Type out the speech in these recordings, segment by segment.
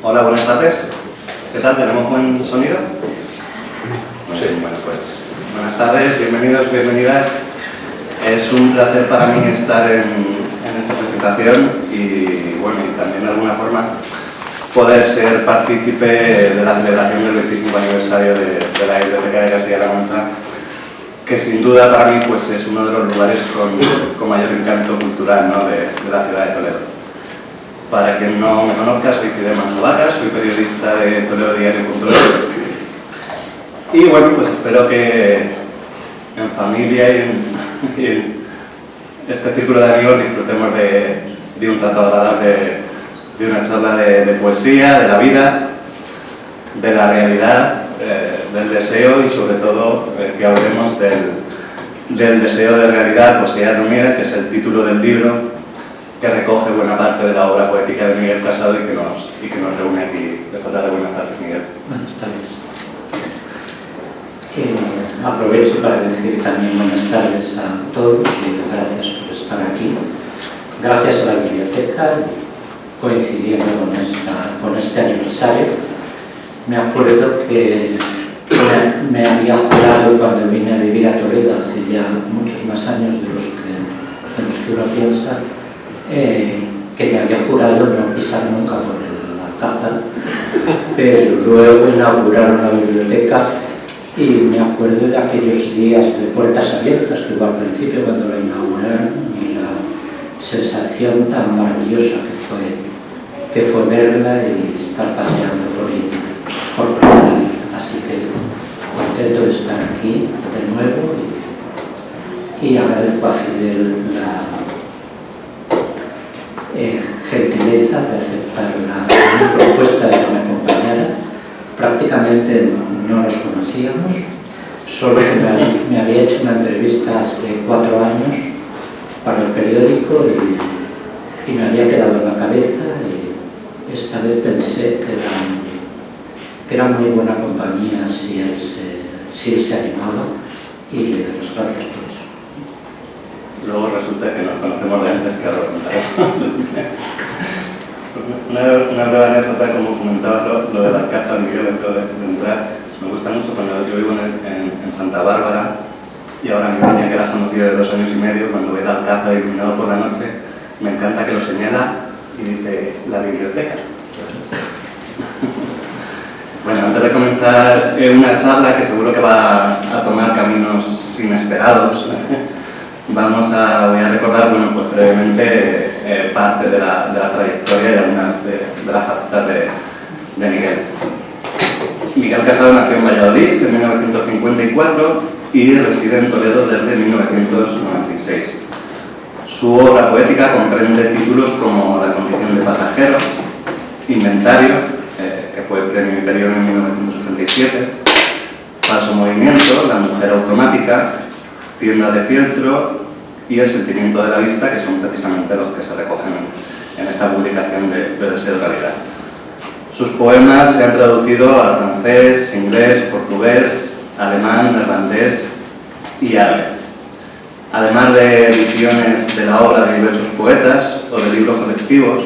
Hola, buenas tardes. ¿Qué tal? ¿Tenemos buen sonido? Sí. Bueno, pues buenas tardes, bienvenidos, bienvenidas. Es un placer para mí estar en esta presentación y, bueno, y también de alguna forma poder ser partícipe de la celebración del 25 aniversario de la Biblioteca de Castilla-La Mancha, que sin duda para mí pues, es uno de los lugares con mayor encanto cultural, ¿no?, de la ciudad de Toledo. Para quien no me conozca, soy Fidel Manzovaca, soy periodista de ToledoDiario.es y bueno, pues espero que en familia y en este círculo de amigos disfrutemos de un rato agradable, de una charla de poesía, de la vida, de la realidad, del deseo y sobre todo que hablemos del deseo de realidad, poesía reunida, que es el título del libro que recoge buena parte de la obra poética de Miguel Casado y que nos reúne aquí esta tarde. Buenas tardes, Miguel. Buenas tardes. Aprovecho para decir también buenas tardes a todos y gracias por estar aquí. Gracias a la biblioteca, coincidiendo con este aniversario. Me acuerdo que me había jurado cuando vine a vivir a Toledo hace ya muchos más años de los que uno piensa, que me había jurado no pisar nunca por el Alcázar, pero luego inauguraron la biblioteca y me acuerdo de aquellos días de puertas abiertas que hubo al principio cuando la inauguraron y la sensación tan maravillosa que fue verla y estar paseando por primera vez. Así que contento de estar aquí de nuevo y agradezco a Fidel la gentileza de aceptar mi propuesta de que me acompañara. Prácticamente no nos conocíamos, solo que me había hecho una entrevista hace 4 años para el periódico y me había quedado en la cabeza y esta vez pensé que era muy buena compañía si él se animaba y le doy las gracias por eso. Luego resulta que nos conocemos de antes que ahora una breve anécdota, como comentabas lo del Alcázar, Miguel, dentro de entrar. Me gusta mucho cuando yo vivo en Santa Bárbara y ahora mi niña, que era conocida de 2 años y medio, cuando ve el Alcázar iluminado por la noche, me encanta que lo señala y dice la biblioteca. Bueno, antes de comenzar una charla que seguro que va a tomar caminos inesperados, voy a recordar, bueno, pues brevemente parte de la trayectoria y algunas de las facetas de Miguel. Miguel Casado nació en Valladolid en 1954 y reside en Toledo desde 1996. Su obra poética comprende títulos como La condición de pasajero, Inventario, que fue premio Imperio en 1987, Falso movimiento, La mujer automática, Tienda de fieltro y El sentimiento de la vista, que son precisamente los que se recogen en esta publicación de Deseo de Realidad. Sus poemas se han traducido al francés, inglés, portugués, alemán, neerlandés y árabe. Además de ediciones de la obra de diversos poetas o de libros colectivos,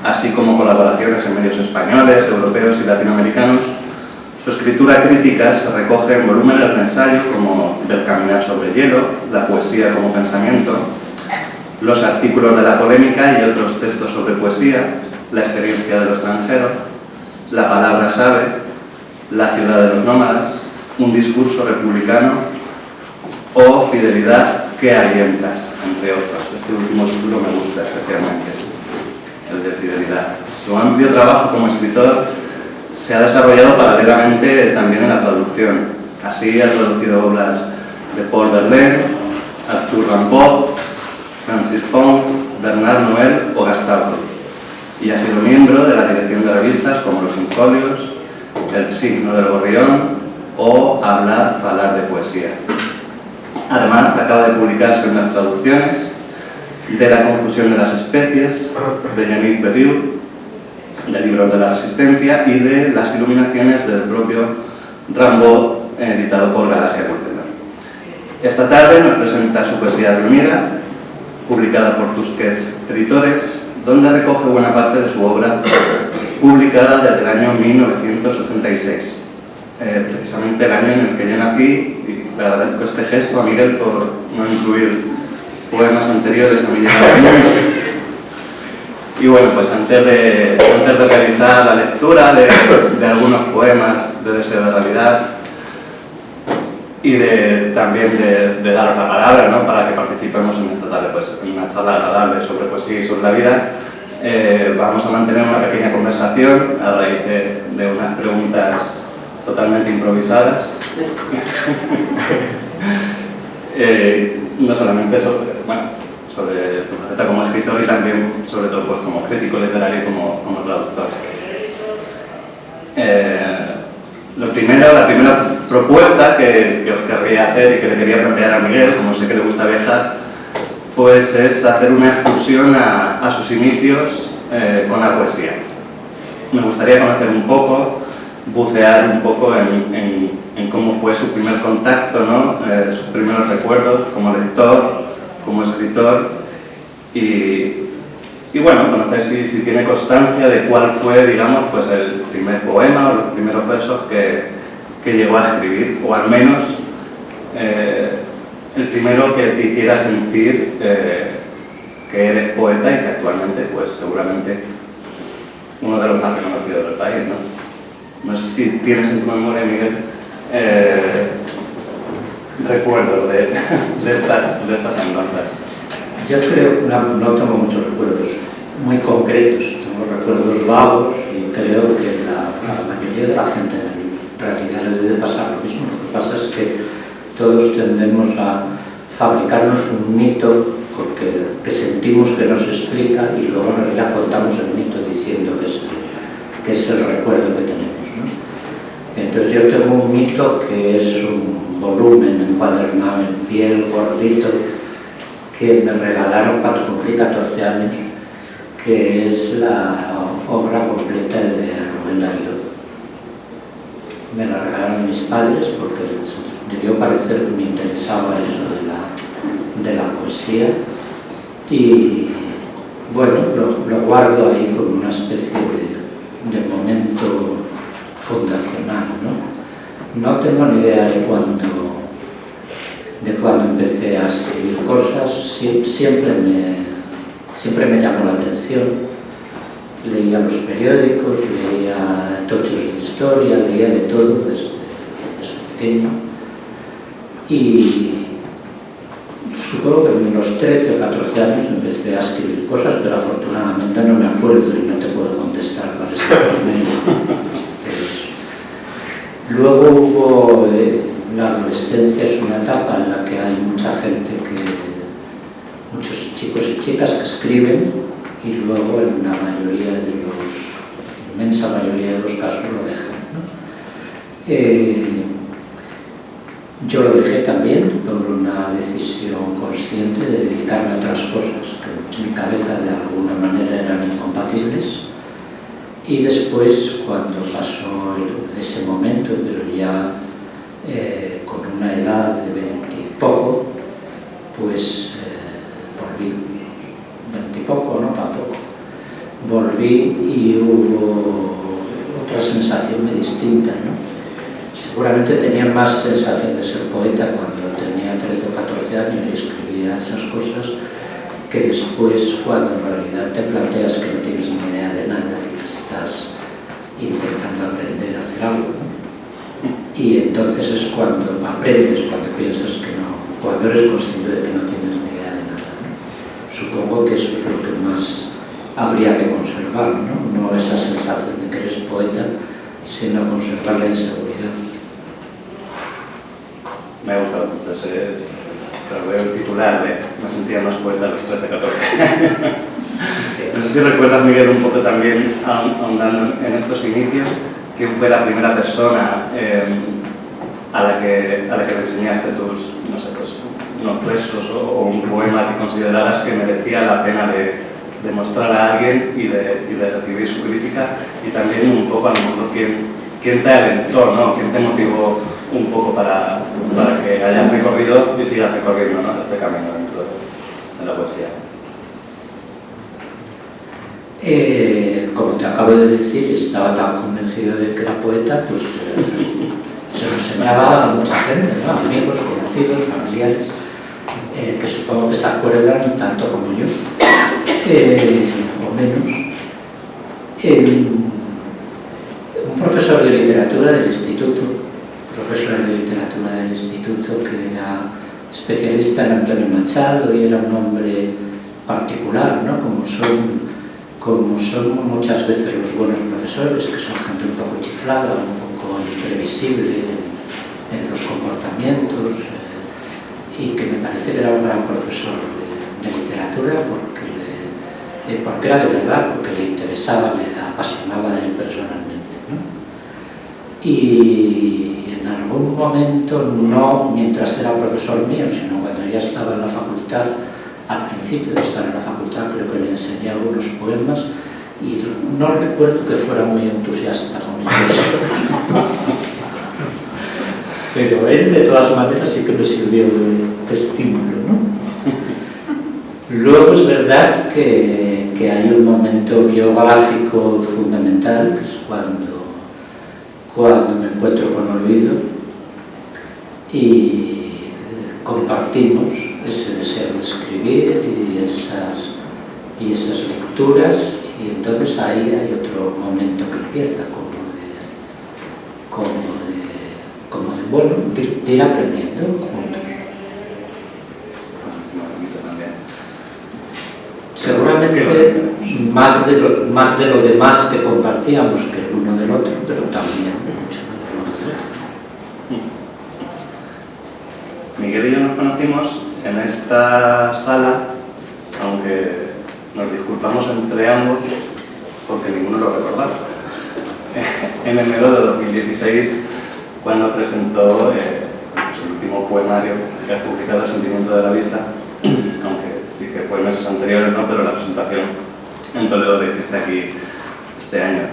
así como colaboraciones en medios españoles, europeos y latinoamericanos, su escritura crítica se recoge en volúmenes de ensayo como Del caminar sobre hielo, La poesía como pensamiento, los artículos de la polémica y otros textos sobre poesía, La experiencia de lo extranjero, La palabra sabe, La ciudad de los nómadas, Un discurso republicano o Fidelidad que alientas, entre otros. Este último título me gusta especialmente, el de Fidelidad. Su amplio trabajo como escritor se ha desarrollado paralelamente también en la traducción. Así ha traducido obras de Paul Verlaine, Arthur Rimbaud, Francis Pong, Bernard Noël o Gastão. Y ha sido miembro de la dirección de revistas como Los Infolios, El signo del gorrión o Hablar, falar de poesía. Además, acaba de publicarse unas traducciones de La confusión de las especies, de Yannick Berriou, de Libros de la Resistencia y de Las iluminaciones del propio Rimbaud, editado por Galaxia Cultural. Esta tarde nos presenta su poesía reunida, publicada por Tusquets Editores, donde recoge buena parte de su obra publicada desde el año 1986, precisamente el año en el que yo nací, y le agradezco este gesto a Miguel por no incluir poemas anteriores a mi llegada al mundo. Y bueno, pues antes de realizar la lectura de algunos poemas de Deseo de Realidad y también de daros la palabra, ¿no?, para que participemos en esta tarde, pues, en una charla agradable sobre poesía y sobre la vida, vamos a mantener una pequeña conversación a raíz de unas preguntas totalmente improvisadas. No solamente sobre tu faceta como escritor y también, sobre todo, pues, como crítico literario y como traductor. La primera propuesta que os querría hacer y que le quería plantear a Miguel, como sé que le gusta viajar, pues es hacer una excursión a sus inicios con la poesía. Me gustaría conocer un poco, bucear un poco en cómo fue su primer contacto, ¿no?, sus primeros recuerdos como lector, como escritor, y bueno, conocer si tiene constancia de cuál fue, digamos, pues el primer poema o los primeros versos que llegó a escribir, o al menos el primero que te hiciera sentir que eres poeta y que actualmente, pues seguramente, uno de los más reconocidos del país, ¿no? No sé si tienes en tu memoria, Miguel, recuerdos de estas andanzas. Yo creo que no tengo muchos recuerdos muy concretos, tengo recuerdos vagos y creo que la mayoría de la gente en realidad le debe pasar lo mismo. Lo que pasa es que todos tendemos a fabricarnos un mito que sentimos que nos explica y luego en realidad contamos el mito diciendo que es el recuerdo que tenemos, ¿no? Entonces yo tengo un mito que es un volumen encuadernado en piel, gordito, que me regalaron cuando cumplí 14 años, que es la obra completa de Rubén Darío. Me la regalaron mis padres porque debió parecer que me interesaba eso de la poesía, y bueno, lo guardo ahí como una especie de momento fundacional, ¿no? No tengo ni idea de cuándo empecé a escribir cosas. Siempre me llamó la atención. Leía los periódicos, leía tochos de historia, leía de todo desde pequeño. Y supongo que en los 13 o 14 años empecé a escribir cosas, pero afortunadamente no me acuerdo y no te puedo contestar cuál es el momento. Luego hubo la adolescencia, es una etapa en la que hay mucha gente, muchos chicos y chicas que escriben, y luego en la inmensa mayoría de los casos lo dejan, ¿no? Yo lo dejé también por una decisión consciente de dedicarme a otras cosas que en mi cabeza de alguna manera eran incompatibles, y después, cuando pasó ese momento, pero ya con una edad de 20 y poco, pues volví, 20 y poco, no tampoco, volví y hubo otra sensación muy distinta, ¿no? Seguramente tenía más sensación de ser poeta cuando tenía 13 o 14 años y escribía esas cosas, que después, cuando en realidad te planteas que no tienes ni idea de nada y que estás intentando aprender a hacer algo, ¿no? Y entonces es cuando aprendes, cuando piensas que no, cuando eres consciente de que no tienes ni idea de nada, ¿no? Supongo que eso es lo que más habría que conservar, ¿no? No esa sensación de que eres poeta, sino conservar la inseguridad. Me ha gustado, entonces veo el titular de me sentía más poeta a los 13-14. No sé si recuerdas, Miguel, un poco también, ahondando en estos inicios, quién fue la primera persona a la que le enseñaste tus, no sé, pues, unos versos o un poema que consideraras que merecía la pena de mostrar a alguien y de recibir su crítica, y también un poco a lo mejor quién te alentó, ¿no? Quién te motivó un poco para que hayas recorrido y sigas recorriendo, ¿no?, este camino dentro de la poesía. como te acabo de decir, estaba tan convencido de que era poeta, pues se lo enseñaba a mucha gente, ¿no? Amigos, conocidos, familiares, que supongo que se acuerdan tanto como yo, o menos. Un profesor de literatura del instituto, que era especialista en Antonio Machado y era un hombre particular, ¿no? Como son muchas veces los buenos profesores, que son gente un poco chiflada, un poco imprevisible en los comportamientos, y que me parece que era un gran profesor de literatura porque era de verdad, porque le interesaba, le apasionaba de él personalmente, ¿no? Y en algún momento, no mientras era profesor mío, sino cuando ya estaba en la facultad, al principio de estar en la facultad, creo que le enseñé algunos poemas y no recuerdo que fuera muy entusiasta con ellos. Pero él, de todas maneras, sí que me sirvió de estímulo, ¿no? Luego es verdad que hay un momento biográfico fundamental, que es cuando me encuentro con Olvido y compartimos ese deseo de escribir y esas lecturas, y entonces ahí hay otro momento que empieza de ir aprendiendo juntos. Seguramente más de lo demás que compartíamos que el uno del otro, pero también mucho del uno del otro. Miguel y yo nos conocimos en esta sala, aunque nos disculpamos entre ambos porque ninguno lo recordaba. En enero de 2016, cuando presentó el último poemario que ha publicado, El sentimiento de la vista, aunque sí que fue meses anteriores, ¿no? Pero la presentación en Toledo la hiciste aquí este año.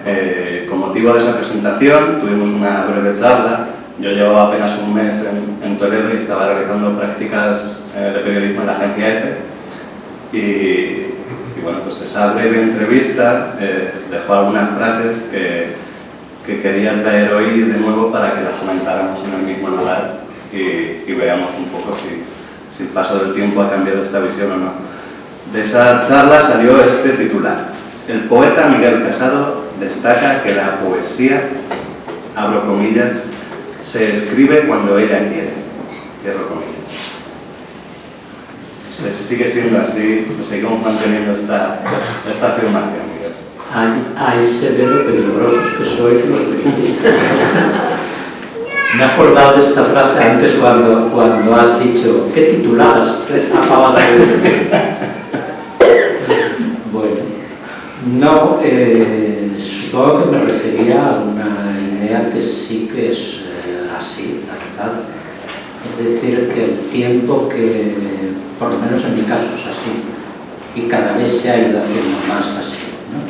Con motivo de esa presentación tuvimos una breve charla. Yo llevaba apenas un mes en Toledo y estaba realizando prácticas de periodismo en la agencia EFE. Y bueno, pues esa breve entrevista dejó algunas frases que quería traer hoy de nuevo para que las comentáramos en el mismo lugar y veamos un poco si el paso del tiempo ha cambiado esta visión o no. De esa charla salió este titular: el poeta Miguel Casado destaca que la poesía, abro comillas, se escribe cuando ella quiere, cierro comillas. No sé si sigue siendo así, pues seguimos manteniendo esta afirmación, Miguel. Ahí se ve lo peligrosos que sois los periodistas. Me he acordado de esta frase antes cuando has dicho ¿qué titulares acabas de decir? Bueno, no, supongo que me refería a una idea que sí que es así, la verdad. Es decir, que el tiempo que, por lo menos en mi caso, es así, y cada vez se ha ido haciendo más así, ¿no?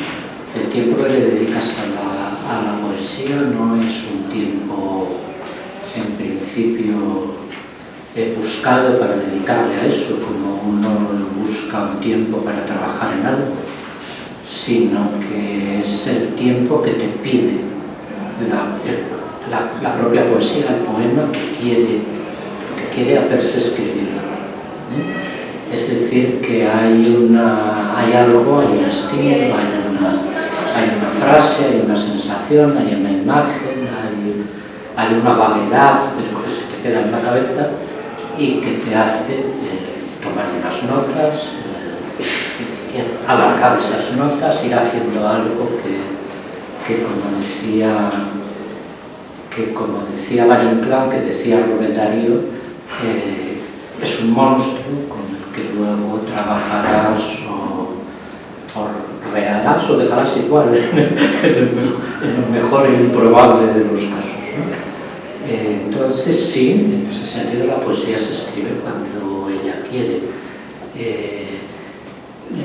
El tiempo que le dedicas a la poesía no es un tiempo, en principio, buscado para dedicarle a eso, como uno busca un tiempo para trabajar en algo, sino que es el tiempo que te pide la propia poesía, el poema que quiere hacerse escribir. Es decir, que hay algo, hay un estímulo, hay una frase, hay una sensación, hay una imagen, hay una vaguedad, pero que se te queda en la cabeza y que te hace tomar unas notas, alargar esas notas, ir haciendo algo que como decía Valle Inclán, que decía Rubén Darío, es un monstruo con el que luego trabajarás o reharás o dejarás igual en lo mejor e improbable de los casos, ¿no? Entonces sí, en ese sentido la poesía se escribe cuando ella quiere.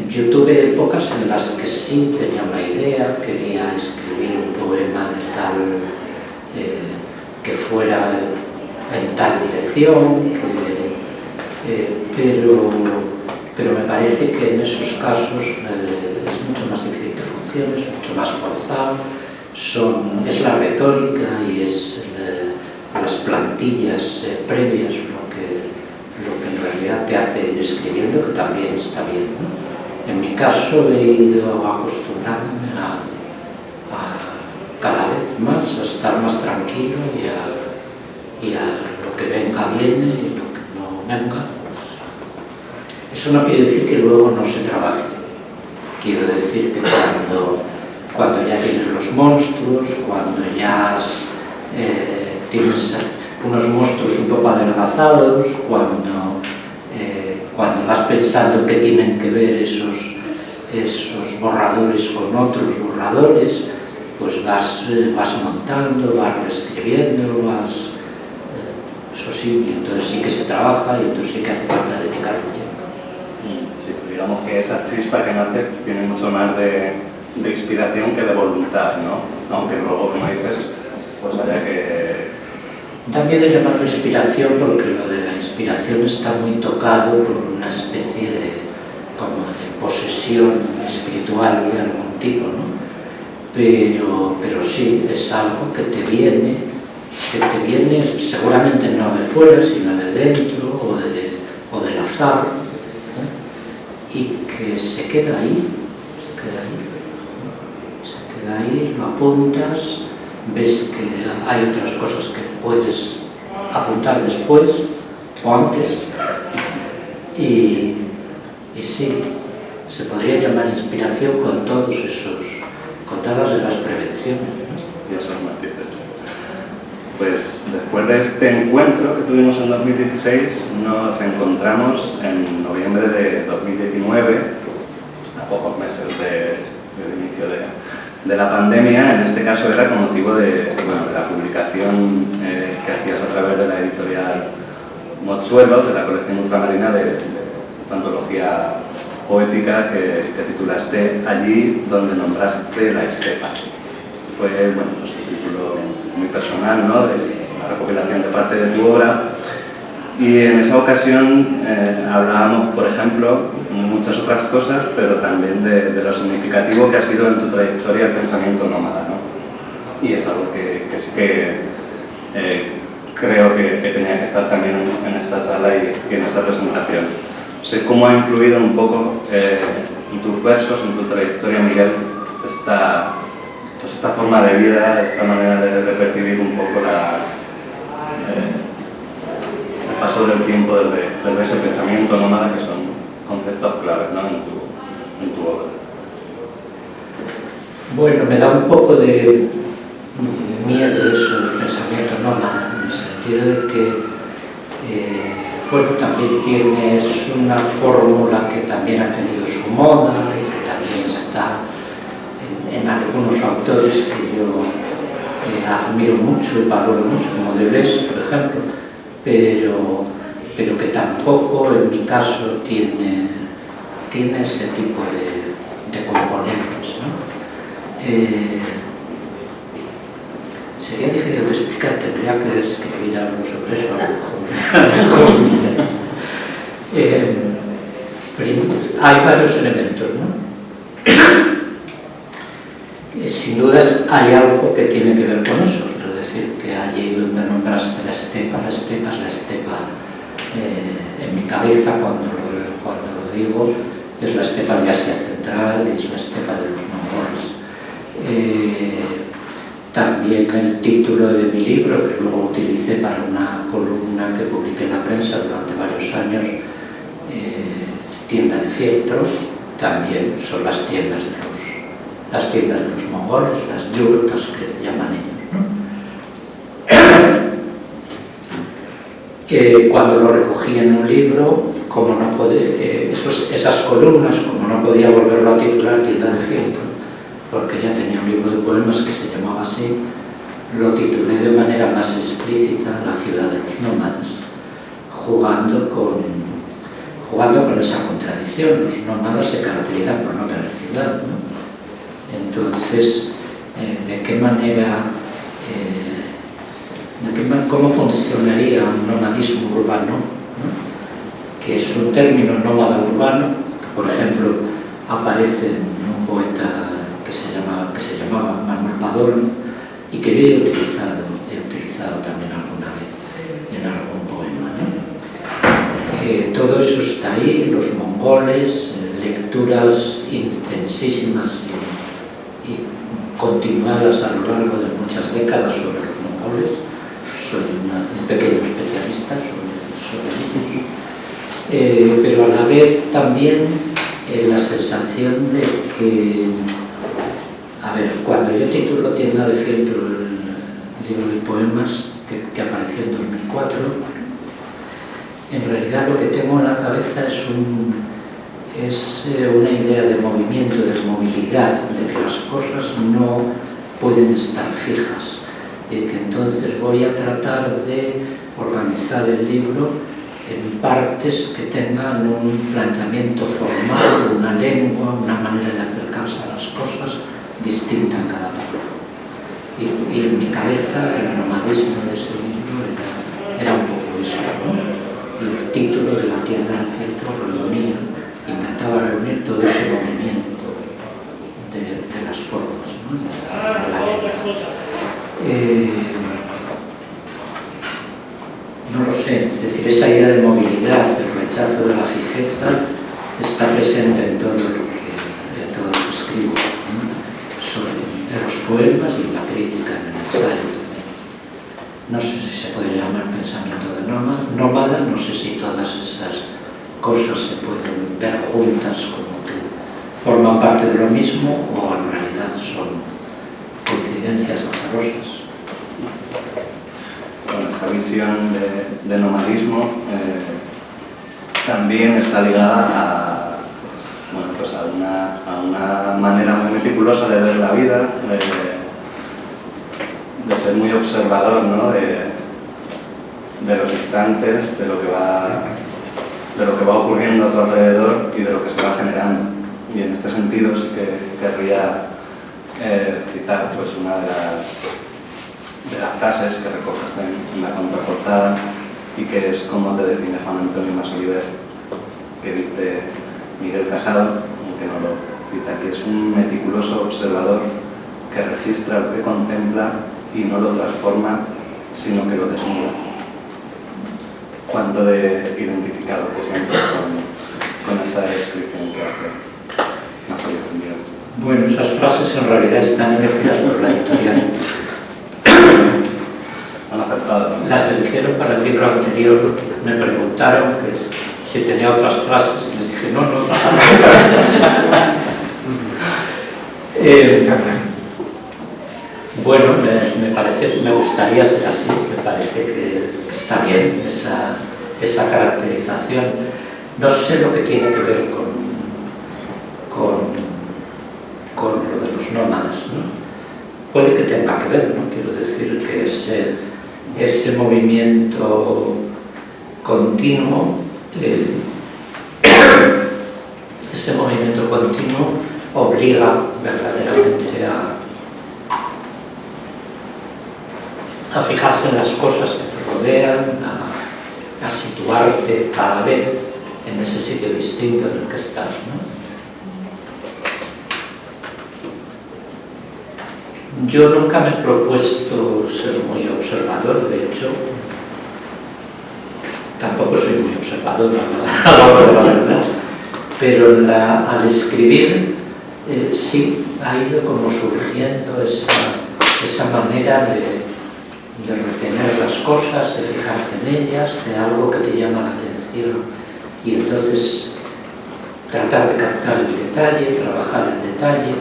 Yo tuve épocas en las que sí tenía una idea, quería escribir un poema de tal que fuera en tal dirección, pero me parece que en esos casos es mucho más difícil que funcione, es mucho más forzado, es la retórica y es las plantillas previas lo que en realidad te hace ir escribiendo, que también está bien, ¿no? En mi caso he ido acostumbrándome a cada vez más a estar más tranquilo y a lo que venga viene y lo que no venga. Pues, eso no quiere decir que luego no se trabaje. Quiero decir que cuando ya tienes los monstruos, cuando ya tienes unos monstruos un poco adelgazados, cuando vas pensando que tienen que ver esos borradores con otros borradores, pues vas montando, vas reescribiendo, eso sí, y entonces sí que se trabaja y entonces sí que hace falta dedicar un tiempo. Sí, digamos que esa chispa que nace tiene mucho más de inspiración que de voluntad, ¿no? Aunque luego, como dices, pues haya que... También de llamarlo inspiración, porque lo de la inspiración está muy tocado por una especie de posesión espiritual de algún tipo, ¿no? Pero sí, es algo que te viene seguramente no de fuera, sino de dentro o del azar, ¿eh? Y que se queda ahí, lo apuntas, ves que hay otras cosas que puedes apuntar después o antes y sí, se podría llamar inspiración con todas las prevenciones, ¿no? Y esos matices. Pues después de este encuentro que tuvimos en 2016, nos reencontramos en noviembre de 2019, a pocos meses del inicio de la pandemia. En este caso era con motivo de la publicación que hacías a través de la editorial Mochuelos, de la colección ultramarina de antología poética que titulaste Allí donde nombraste la estepa. Fue pues un título muy personal, ¿no?, de una recopilación de parte de tu obra, y en esa ocasión hablábamos, por ejemplo, de muchas otras cosas, pero también de lo significativo que ha sido en tu trayectoria el pensamiento nómada, ¿no? Y es algo que sí que creo que tenía que estar también en esta charla y en esta presentación. Sé cómo ha influido un poco en tus versos, en tu trayectoria, Miguel, esta forma de vida, esta manera de percibir un poco el paso del tiempo desde ese pensamiento nómada, que son conceptos claves, ¿no?, en tu obra. Bueno, me da un poco de miedo eso del pensamiento nómada, en el sentido de que también tienes una fórmula que también ha tenido su moda y que también está en algunos autores que yo admiro mucho y valoro mucho, como Deleuze, por ejemplo, pero que tampoco en mi caso tiene ese tipo de componentes, ¿no? Sería difícil de explicar, tendría que escribir algo sobre eso a lo mejor. Hay varios elementos, ¿no? Sin dudas hay algo que tiene que ver con eso, quiero decir que allí donde nombraste la estepa es la estepa, en mi cabeza cuando lo digo, es la estepa de Asia Central, es la estepa de los mongoles. También el título de mi libro, que luego utilicé para una columna que publiqué en la prensa durante varios años, Tienda de fieltro, también son las tiendas de los mongoles, las yurtas que llaman ellos, ¿no? Cuando lo recogí en un libro, como no podía, esas columnas, como no podía volverlo a titular Tienda de fieltro, porque ya tenía un libro de poemas que se llamaba así, lo titulé de manera más explícita La ciudad de los nómadas, jugando con esa contradicción. Los nómadas se caracterizan por no tener ciudad, ¿no? Entonces, ¿de qué manera, cómo funcionaría un nomadismo urbano, ¿no?, que es un término nómada urbano, que por ejemplo aparece en un poeta Padón y que yo he utilizado también alguna vez en algún poema, ¿no? Todo eso está ahí, los mongoles, lecturas intensísimas y continuadas a lo largo de muchas décadas sobre los mongoles. Soy un pequeño especialista sobre ellos, pero a la vez también la sensación de que, a ver, cuando yo titulo Tienda de Fieltro el libro de poemas que apareció en 2004, en realidad lo que tengo en la cabeza es una idea de movimiento, de movilidad, de que las cosas no pueden estar fijas, y que entonces voy a tratar de organizar el libro en partes que tengan un planteamiento formal, una lengua, una manera de acercarse a las cosas distinta en cada parte. Y en mi cabeza el nomadismo de ese libro era un poco eso, ¿no? Y el título de La Tienda del Fieltro intentaba reunir todo ese movimiento de las formas, ¿no? de la lengua. No lo sé, es decir, esa idea de movilidad, el rechazo de la fijeza, está presente en todo lo que escribo, ¿no? En los poemas y en la crítica, en el ensayo también. No sé si se puede llamar pensamiento de nómada, no sé si todas esas cosas se pueden ver juntas como que forman parte de lo mismo o en realidad son coincidencias azarosas. Bueno, esa visión de nomadismo también está ligada a una manera muy meticulosa de ver la vida, de ser muy observador, ¿no? de los instantes, de lo que va ocurriendo a tu alrededor y de lo que se va generando. Y en este sentido sí que querría citar pues, una de las frases que recoges en la contraportada y que es como te define Juan Antonio Masoliver, que dice Miguel Casado, aunque no lo cita aquí, es un meticuloso observador que registra lo que contempla y no lo transforma, sino que lo desnuda. ¿Cuánto de identificado te sientes con esta descripción que hace Masoliver, Miguel? Bueno, esas frases en realidad están elegidas por la editorial. Las eligieron para el libro anterior. Me preguntaron que si tenía otras frases y les dije no. Bueno, me gustaría ser así, me parece que está bien esa caracterización. No sé lo que tiene que ver con lo de los nómadas, ¿no? Puede que tenga que ver, ¿no? Quiero decir que ese movimiento continuo, obliga verdaderamente a fijarse en las cosas que te rodean, a situarte cada vez en ese sitio distinto en el que estás, ¿no? Yo nunca me he propuesto ser muy observador, de hecho, tampoco soy muy observador, la verdad, pero al escribir sí ha ido como surgiendo esa manera de retener las cosas, de fijarte en ellas, de algo que te llama la atención y entonces tratar de captar el detalle, trabajar el detalle.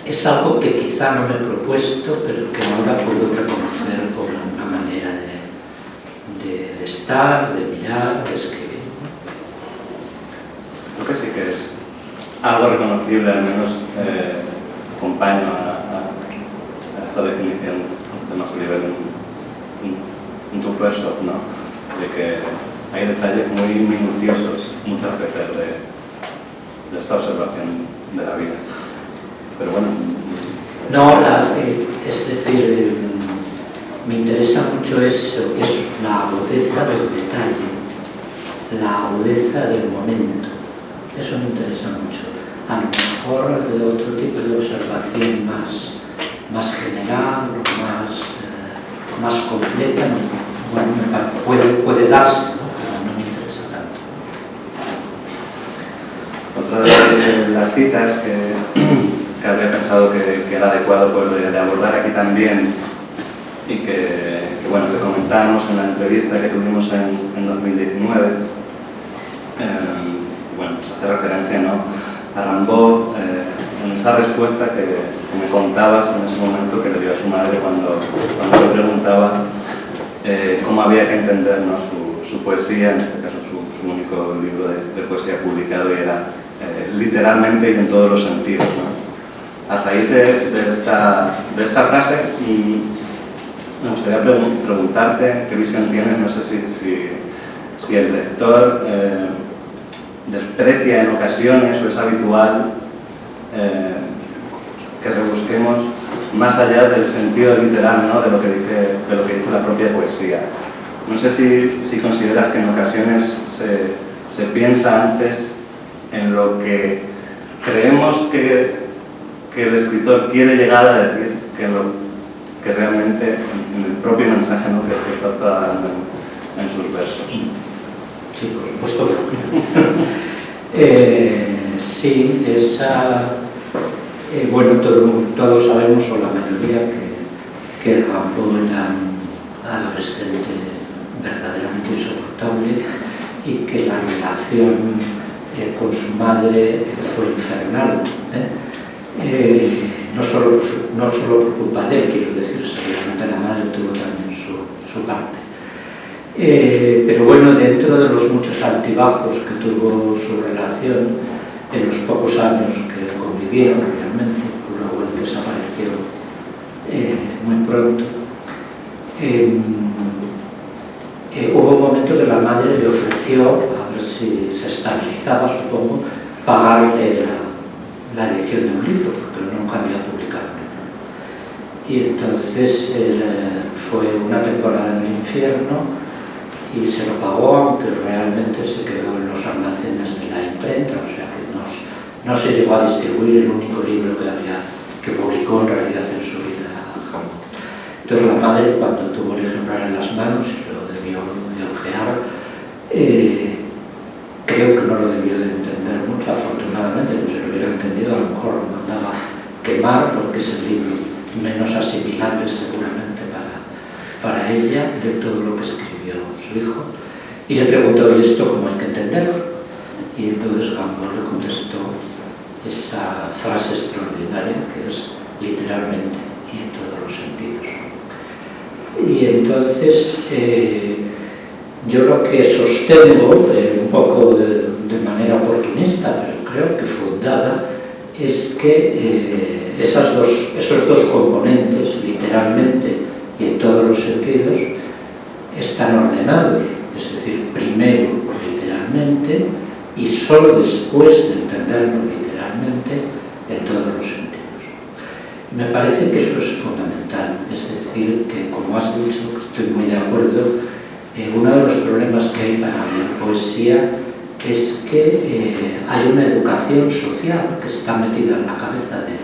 Es algo que quizá no me he propuesto, pero que ahora puedo reconocer como una manera de estar, de mirar, de escribir. Creo que sí que es algo reconocible, al menos acompaño a esta definición de Masoliver en tu verso, ¿no? De que hay detalles muy minuciosos muchas veces de esta observación de la vida. Pero bueno... No, es decir, me interesa mucho eso, es la agudeza del detalle, la agudeza del momento. Eso me interesa mucho. A lo mejor mejor de otro tipo de observación más general, más completa, bueno, puede darse, ¿no? Pero no me interesa tanto. Otra de las citas que habría pensado que era adecuado pues, de abordar aquí también y que comentábamos en la entrevista que tuvimos en 2019, bueno, pues hace referencia, ¿no?, a Rimbaud, en esa respuesta que me contabas en ese momento que le dio a su madre cuando le preguntaba cómo había que entender, ¿no?, su poesía, en este caso su único libro de poesía publicado, y era literalmente y en todos los sentidos, ¿no? A raíz de esta frase, me gustaría preguntarte qué visión tienes, no sé si el lector desprecia en ocasiones o es habitual que rebusquemos más allá del sentido literal, ¿no?, de lo que dice la propia poesía. No sé si consideras que en ocasiones se piensa antes en lo que creemos que el escritor quiere llegar a decir que realmente en el propio mensaje, ¿no?, que está dando en sus versos. Sí, por supuesto. Sí, bueno, todos sabemos, o la mayoría, que Rimbaud era un adolescente verdaderamente insoportable y que la relación con su madre fue infernal. No solo por culpa de él, quiero decir, seguramente la madre tuvo también su parte. Pero bueno, dentro de los muchos altibajos que tuvo su relación, en los pocos años que convivieron realmente, luego él desapareció muy pronto, hubo un momento que la madre le ofreció, a ver si se estabilizaba, supongo, pagarle la edición de un libro, porque nunca había publicado un libro. Y entonces fue una temporada en el infierno y se lo pagó, aunque realmente se quedó en los almacenes de la imprenta, o sea que no se llegó a distribuir el único libro que publicó en realidad en su vida. Entonces la madre, cuando tuvo el ejemplar en las manos y lo debió de ojear, creo que no lo debió de entender mucho, afortunadamente, pues si lo hubiera entendido a lo mejor lo mandaba quemar, porque es el libro menos asimilable seguramente para ella de todo lo que escribió su hijo. Y le preguntó, ¿y esto cómo hay que entenderlo? Y entonces Rimbaud le contestó esa frase extraordinaria que es literalmente y en todos los sentidos. Y entonces yo lo que sostengo, un poco de manera oportunista, pero creo que fundada, es que esos dos componentes, literalmente y en todos los sentidos, están ordenados, es decir, primero literalmente y solo después de entenderlo literalmente en todos los sentidos. Me parece que eso es fundamental, es decir, que como has dicho, estoy muy de acuerdo, uno de los problemas que hay para la poesía es que hay una educación social que está metida en la cabeza de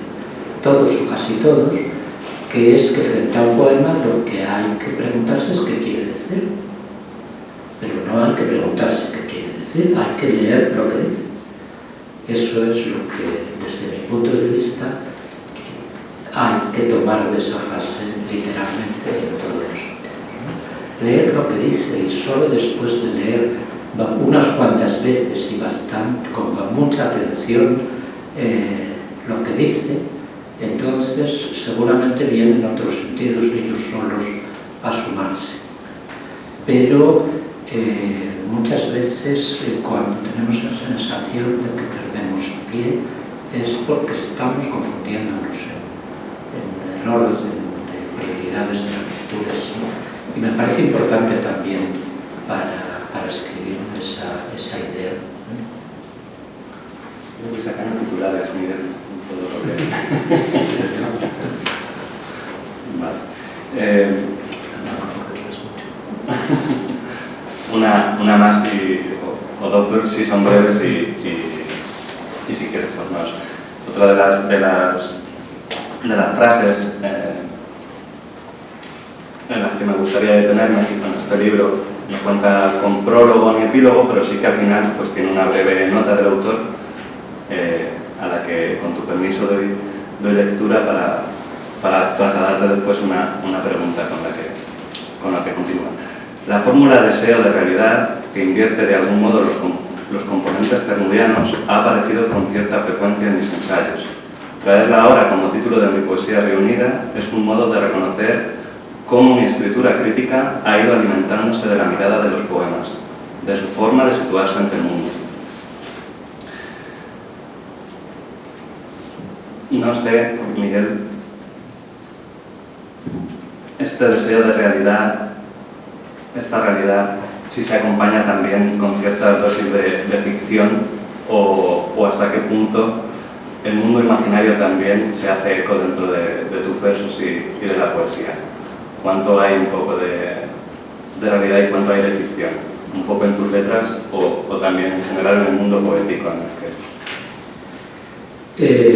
todos o casi todos, que es que frente a un poema lo que hay que preguntarse es qué quiere decir. Pero no hay que preguntarse qué quiere decir, hay que leer lo que dice. Eso es lo que, desde mi punto de vista, hay que tomar de esa frase literalmente en todos los sentidos, ¿no? Leer lo que dice, y solo después de leer unas cuantas veces y bastante, con mucha atención lo que dice, entonces seguramente vienen otros sentidos ellos solos a sumarse. Pero muchas veces cuando tenemos la sensación de que perdemos pie es porque estamos confundiéndonos en el orden de prioridades de la lectura, ¿sí? Y me parece importante también para escribir esa idea. Creo que sacan titulares, Miguel, todo lo que... Vale. Una más o dos si son breves y si quieres, pues nos otra de las frases en las que me gustaría detenerme con este libro, no cuenta con prólogo ni epílogo, pero sí que al final pues, tiene una breve nota del autor a la que, con tu permiso, doy lectura para trasladarte después una pregunta con la que continúa. La fórmula deseo de realidad, que invierte de algún modo los componentes ternudianos, ha aparecido con cierta frecuencia en mis ensayos. Traerla ahora como título de mi poesía reunida es un modo de reconocer cómo mi escritura crítica ha ido alimentándose de la mirada de los poemas, de su forma de situarse ante el mundo. No sé, Miguel, este deseo de realidad, esta realidad, si se acompaña también con ciertas dosis de ficción o hasta qué punto el mundo imaginario también se hace eco dentro de tus versos y de la poesía. ¿Cuánto hay un poco de realidad y cuánto hay de ficción? ¿Un poco en tus letras o también en general en el mundo poético en el que...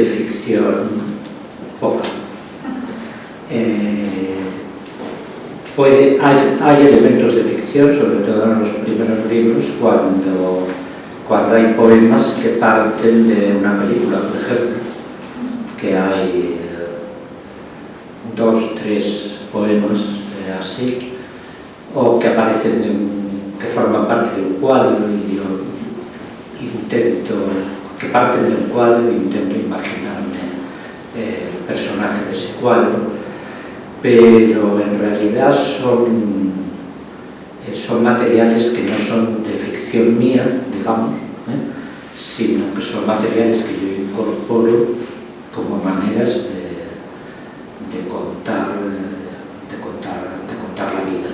Ficción poca. Hay elementos de ficción, sobre todo en los primeros libros, cuando hay poemas que parten de una película, por ejemplo, que hay 2, 3 poemas así, o que aparecen, que forman parte de un cuadro y yo que parten de un cuadro e intento imaginarme el personaje de ese cuadro, pero en realidad son materiales que no son de ficción mía, digamos, sino que son materiales que yo incorporo como maneras de contar la vida.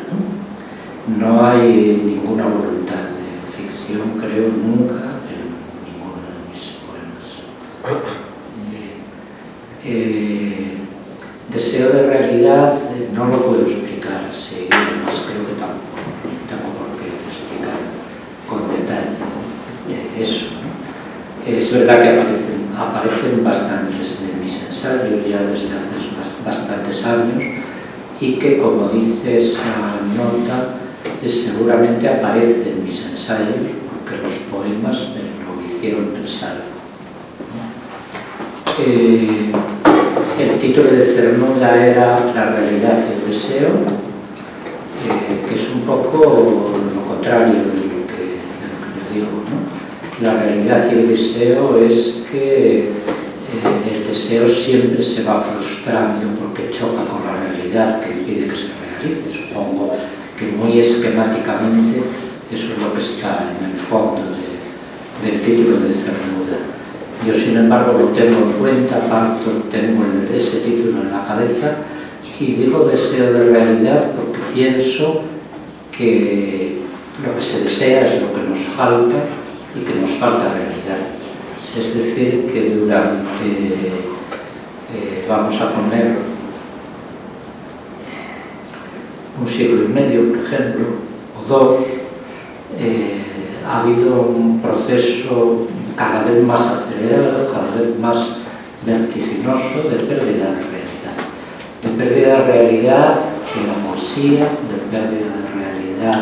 No hay ninguna voluntad de ficción, creo, nunca en ninguno de mis poemas. Deseo de realidad no lo puedo explicar así, además creo que tampoco tengo por qué explicar con detalle eso, ¿no? Es verdad que aparecen bastantes de mis ensayos ya desde hace bastantes años y que, como dice esa nota, seguramente aparecen en mis ensayos porque los poemas me lo hicieron pensar. El título de Cernuda era La realidad y el deseo, que es un poco lo contrario de lo que yo digo, ¿no? La realidad y el deseo es que el deseo siempre se va frustrando porque choca con la realidad que impide que se realice. Supongo que muy esquemáticamente eso es lo que está en el fondo del título de Cernuda. Yo, sin embargo, lo tengo en cuenta, tengo ese título en la cabeza y digo deseo de realidad porque pienso que lo que se desea es lo que nos falta y que nos falta realidad. Es decir, que durante, vamos a poner, un siglo y medio, por ejemplo, o 2, ha habido un proceso cada vez más acelerado, cada vez más vertiginoso de pérdida de realidad. De pérdida de realidad en la poesía, de pérdida de realidad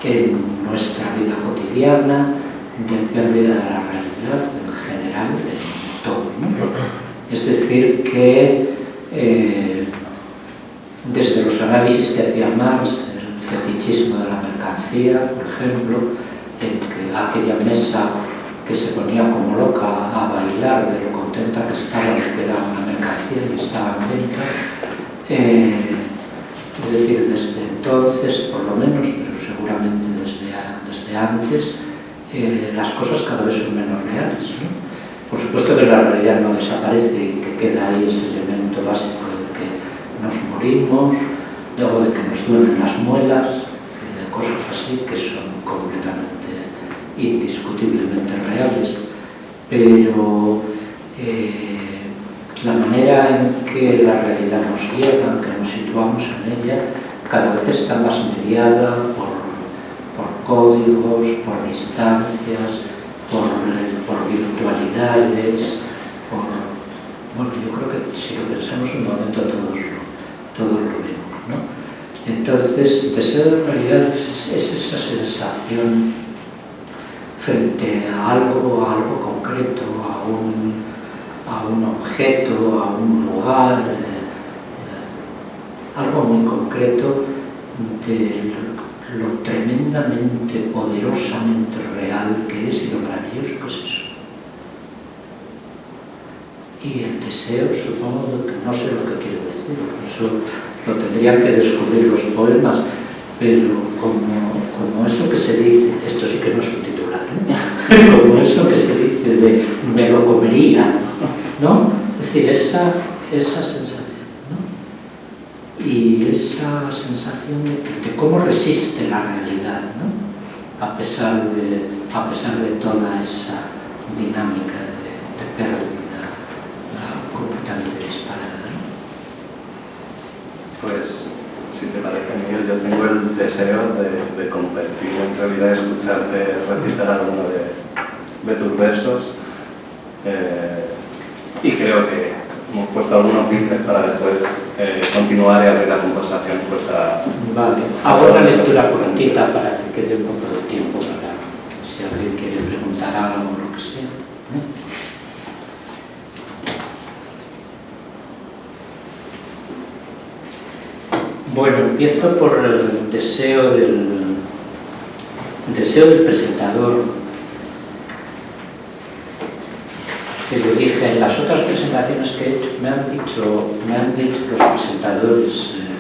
en nuestra vida cotidiana, de pérdida de la realidad en general, en todo, ¿no? Es decir, que desde los análisis que hacía Marx, el fetichismo de la mercancía, por ejemplo, en que aquella mesa que se ponía como loca a bailar de lo contenta que estaba de que era una mercancía y estaba en venta. Es decir, desde entonces, por lo menos, pero seguramente desde antes, las cosas cada vez son menos reales, ¿no? Por supuesto que la realidad no desaparece y que queda ahí ese elemento básico de que nos morimos, luego de que nos duelen las muelas, de cosas así que son completamente indiscutiblemente reales, pero la manera en que la realidad nos llega, en que nos situamos en ella, cada vez está más mediada por códigos, por distancias, por virtualidades, Bueno, yo creo que si lo pensamos un momento todos lo vemos, ¿no? Entonces, deseo en realidad es esa sensación frente a algo concreto, a un objeto, a un lugar, algo muy concreto de lo tremendamente, poderosamente real que es y lo maravilloso que es eso. Y el deseo, supongo que no sé lo que quiero decir, eso lo tendrían que descubrir los poemas, pero como eso que se dice, esto sí que no es un titular, ¿eh? Como eso que se dice de me lo comería, ¿no? Es decir, esa sensación, ¿no? Y esa sensación de cómo resiste la realidad, ¿no? A pesar de toda esa dinámica de pérdida completamente disparada, ¿no? Pues, si te parece, Miguel, yo tengo el deseo de convertir en realidad escucharte recitar alguno de tus versos, y creo que hemos puesto algunos pinces para después continuar y abrir la conversación pues Vale, hago una lectura cortita para que quede un poco de tiempo para si alguien quiere preguntar algo o lo que sea, ¿eh? Bueno, empiezo por el deseo del presentador. Que yo dije, en las otras presentaciones que he hecho me han dicho los presentadores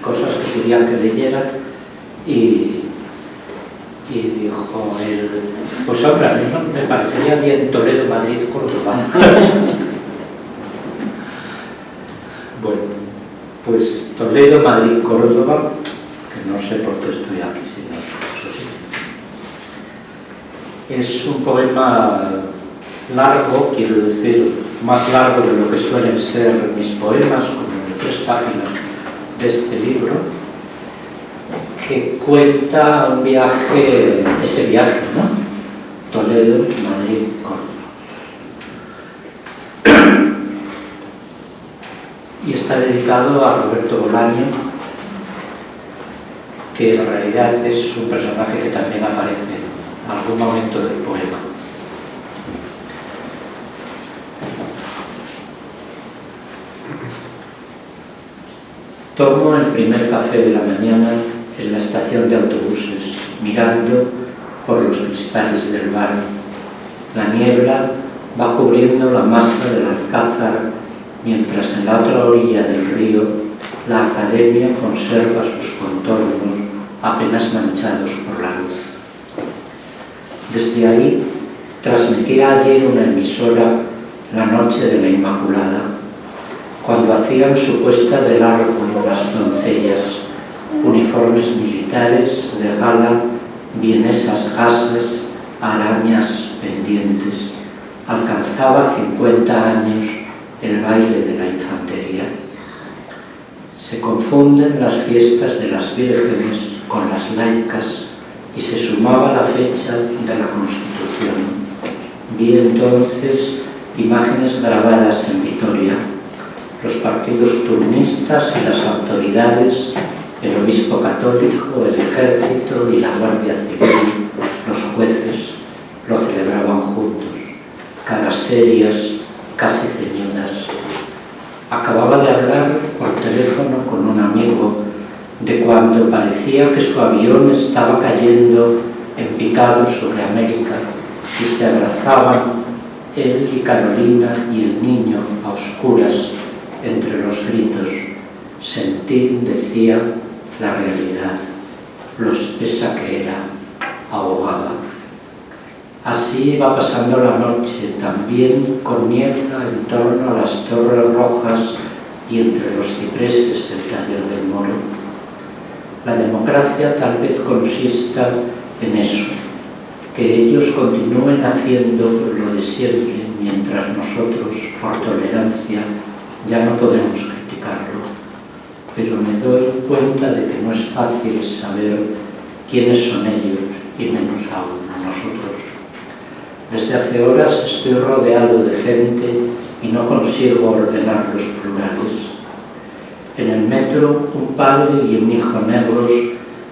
cosas que querían que leyera y dijo él, pues ahora me parecería bien Toledo, Madrid, Córdoba. Bueno, pues Toledo, Madrid, Córdoba, que no sé por qué estoy aquí, sino eso sí. Es un poema largo, quiero decir, más largo de lo que suelen ser mis poemas, como de 3 páginas de este libro, que cuenta un viaje, ese viaje, ¿no? Toledo, Madrid, Córdoba. Y está dedicado a Roberto Bolaño, que en realidad es un personaje que también aparece en algún momento del poema. Tomo el primer café de la mañana en la estación de autobuses, mirando por los cristales del bar. La niebla va cubriendo la masa del Alcázar, mientras en la otra orilla del río la academia conserva sus contornos apenas manchados por la luz. Desde ahí transmitía ayer una emisora La Noche de la Inmaculada, cuando hacían su puesta de largo las doncellas, uniformes militares de gala, vienesas gasas, arañas pendientes. Alcanzaba 50 años el baile de la infantería. Se confunden las fiestas de las vírgenes con las laicas y se sumaba la fecha de la Constitución. Vi entonces imágenes grabadas en Vitoria, los partidos turnistas y las autoridades, el obispo católico, el ejército y la guardia civil, los jueces, lo celebraban juntos, caras serias, casi ceñudas. Acababa de hablar por teléfono con un amigo de cuando parecía que su avión estaba cayendo en picado sobre América y se abrazaban él y Carolina y el niño a oscuras entre los gritos. Sentí, decía, la realidad, lo espesa que era, ahogaba. Así iba pasando la noche, también con niebla en torno a las torres rojas y entre los cipreses del taller del Moro. La democracia tal vez consista en eso, que ellos continúen haciendo lo de siempre, mientras nosotros, por tolerancia, ya no podemos criticarlo. Pero me doy cuenta de que no es fácil saber quiénes son ellos y menos aún nosotros. Desde hace horas estoy rodeado de gente y no consigo ordenar los plurales. En el metro, un padre y un hijo negros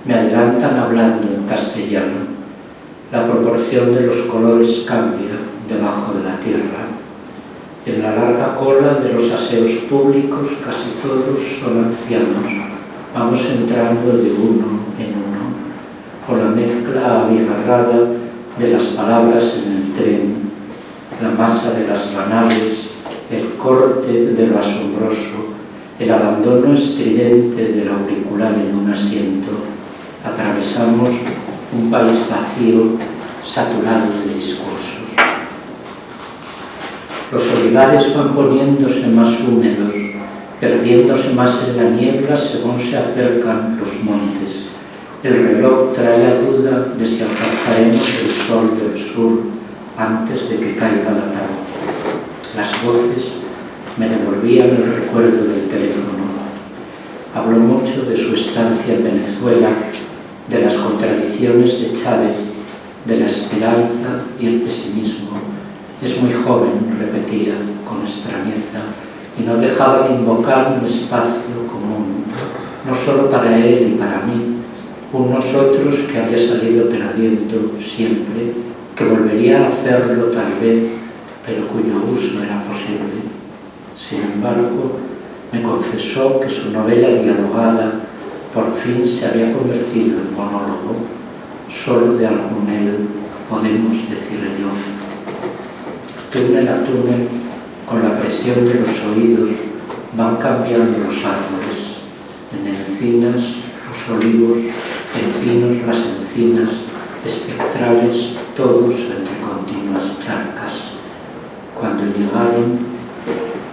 me adelantan hablando en castellano. La proporción de los colores cambia debajo de la tierra. En la larga cola de los aseos públicos casi todos son ancianos. Vamos entrando de uno en uno, con la mezcla abigarrada de las palabras en el tren, la masa de las banales, el corte de lo asombroso, el abandono estridente del auricular en un asiento. Atravesamos un país vacío, saturado de discursos. Los olivares van poniéndose más húmedos, perdiéndose más en la niebla según se acercan los montes. El reloj trae la duda de si alcanzaremos el sol del sur antes de que caiga la tarde. Las voces me devolvían el recuerdo del teléfono. Habló mucho de su estancia en Venezuela, de las contradicciones de Chávez, de la esperanza y el pesimismo. Es muy joven, repetía con extrañeza, y no dejaba de invocar un espacio común, no solo para él y para mí, un nosotros que había salido perdiendo siempre, que volvería a hacerlo tal vez, pero cuyo uso era posible. Sin embargo, me confesó que su novela dialogada por fin se había convertido en monólogo. Solo de algún él podemos decir yo. Túnel a túnel, con la presión de los oídos, van cambiando los árboles. En encinas, los olivos, en pinos, las encinas, espectrales, todos entre continuas charcas. Cuando llegaron,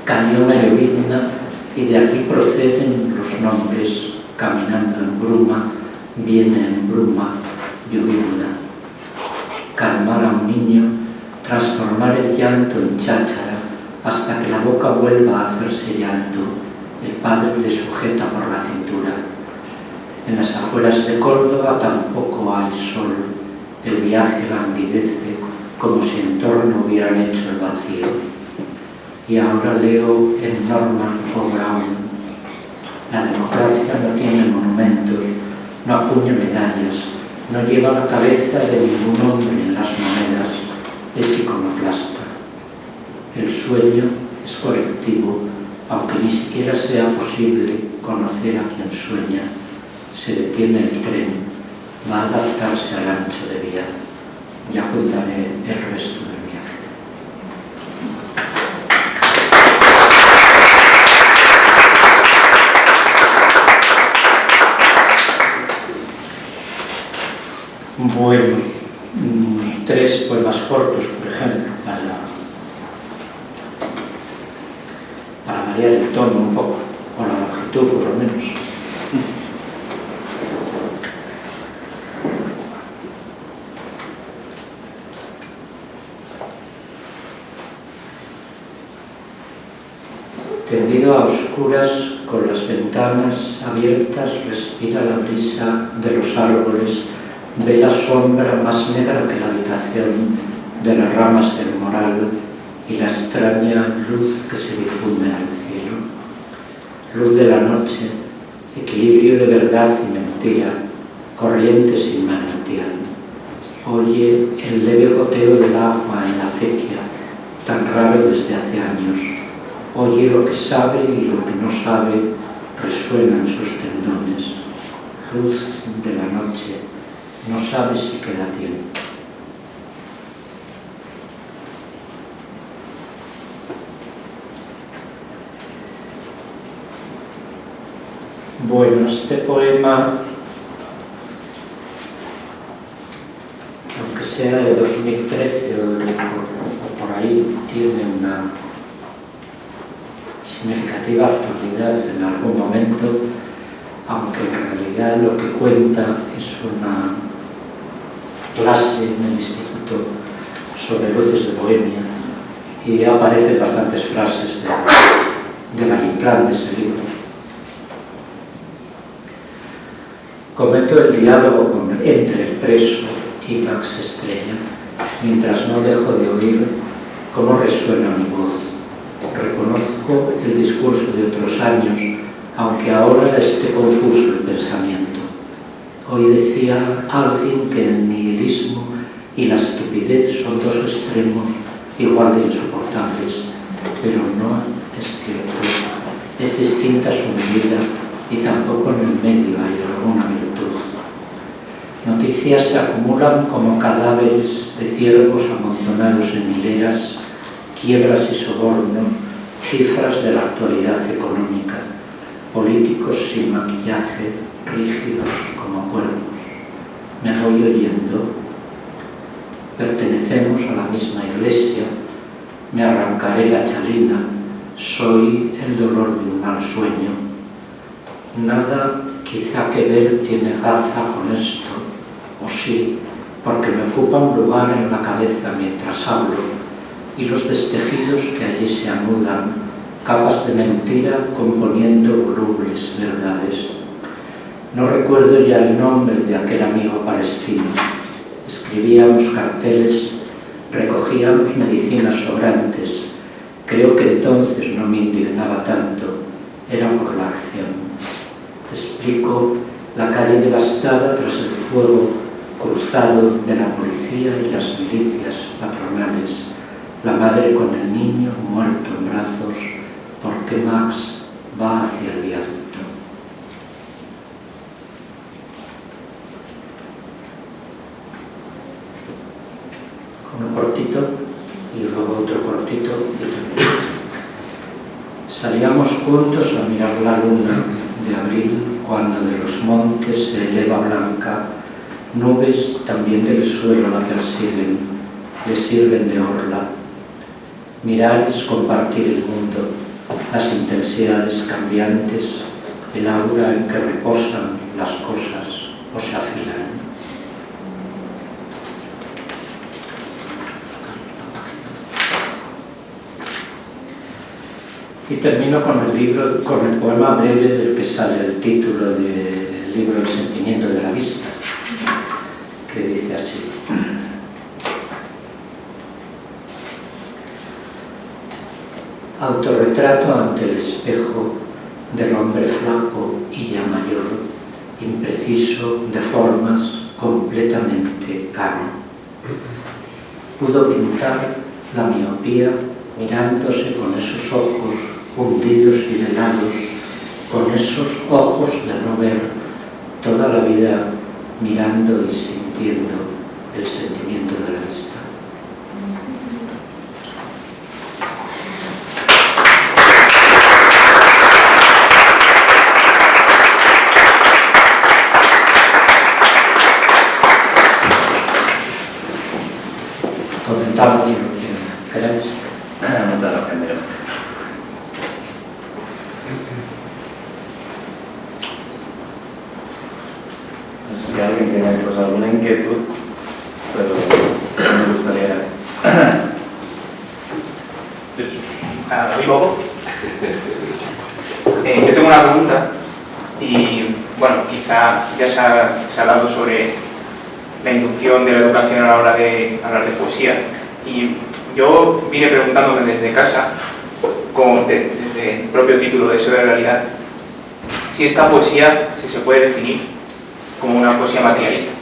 cayó una llovizna y de aquí proceden los nombres. Caminando en bruma, viene en bruma, llovizna. Calmar a un niño, transformar el llanto en cháchara, hasta que la boca vuelva a hacerse llanto. El padre le sujeta por la cintura. En las afueras de Córdoba tampoco hay sol. El viaje languidece como si en torno hubieran hecho el vacío. Y ahora leo en Norman O. Brown: la democracia no tiene monumentos, no acuña medallas, no lleva la cabeza de ningún hombre en las monedas, es iconoclasta. El sueño es colectivo, aunque ni siquiera sea posible conocer a quien sueña. Se detiene el tren, va a adaptarse al ancho de vía. Ya contaré el resto del viaje. Bueno, 3 poemas cortos, por ejemplo, para variar el tono un poco, o la longitud por lo menos. Tendido a oscuras, con las ventanas abiertas, respira la brisa de los árboles, ve la sombra más negra que la habitación de las ramas del moral y la extraña luz que se difunde en el cielo. Luz de la noche, equilibrio de verdad y mentira, corriente sin manantial. Oye el leve goteo del agua en la acequia, tan raro desde hace años. Oye lo que sabe y lo que no sabe resuena en sus tendones. Luz de la noche, no sabe si queda tiempo. Bueno, este poema, aunque sea de 2013 o por ahí, tiene una significativa actualidad en algún momento, aunque en realidad lo que cuenta es una clase en el instituto sobre luces de Bohemia y aparecen bastantes frases de Valle-Inclán, de ese libro. Comento el diálogo entre el preso y Max Estrella. mientras no dejo de oír cómo resuena mi voz. Reconozco el discurso de otros años, aunque ahora esté confuso el pensamiento. Hoy decía alguien que el nihilismo y la estupidez son dos extremos igual de insoportables, pero no es cierto. Es distinta su medida y tampoco en el medio hay alguna virtud. Noticias se acumulan como cadáveres de ciervos amontonados en hileras, quiebras y sobornos, cifras de la actualidad económica, políticos sin maquillaje, rígidos como cuervos. Me voy oyendo. Pertenecemos a la misma iglesia, me arrancaré la chalina, soy el dolor de un mal sueño. Nada quizá que ver tiene gaza con esto, o sí, porque me ocupa un lugar en la cabeza mientras hablo, y los destejidos que allí se anudan, capas de mentira componiendo volubles verdades. No recuerdo ya el nombre de aquel amigo palestino. Escribíamos carteles, recogíamos medicinas sobrantes. Creo que entonces no me indignaba tanto, era por la acción. Explico la calle devastada tras el fuego cruzado de la policía y las milicias patronales, la madre con el niño muerto en brazos, porque Max va hacia el viaducto. Uno cortito y luego otro cortito y terminamos. Salíamos juntos a mirar la luna de abril cuando de los montes se eleva blanca, nubes también del suelo la persiguen, le sirven de orla. Mirar es compartir el mundo, las intensidades cambiantes, el aura en que reposan las cosas o se afilan. Y termino con el poema breve del que sale el título del libro El sentimiento de la vista, que dice así. Autorretrato ante el espejo del hombre flaco y ya mayor, impreciso, de formas, completamente cano. Pudo pintar la miopía mirándose con esos ojos hundidos y velados, con esos ojos de no ver, toda la vida mirando y sintiendo el sentimiento de la vista. Comentamos lo que queráis. Muchas gracias, Miguel. No sé si alguien tiene pues, alguna inquietud, pero me gustaría... David Bobo. Yo tengo una pregunta y, bueno, quizá ya se ha hablado sobre la inducción de la educación a la hora de hablar de poesía. Y yo vine preguntándome desde casa, desde el propio título de Sobre la realidad, si esta poesía se puede definir como una poesía materialista.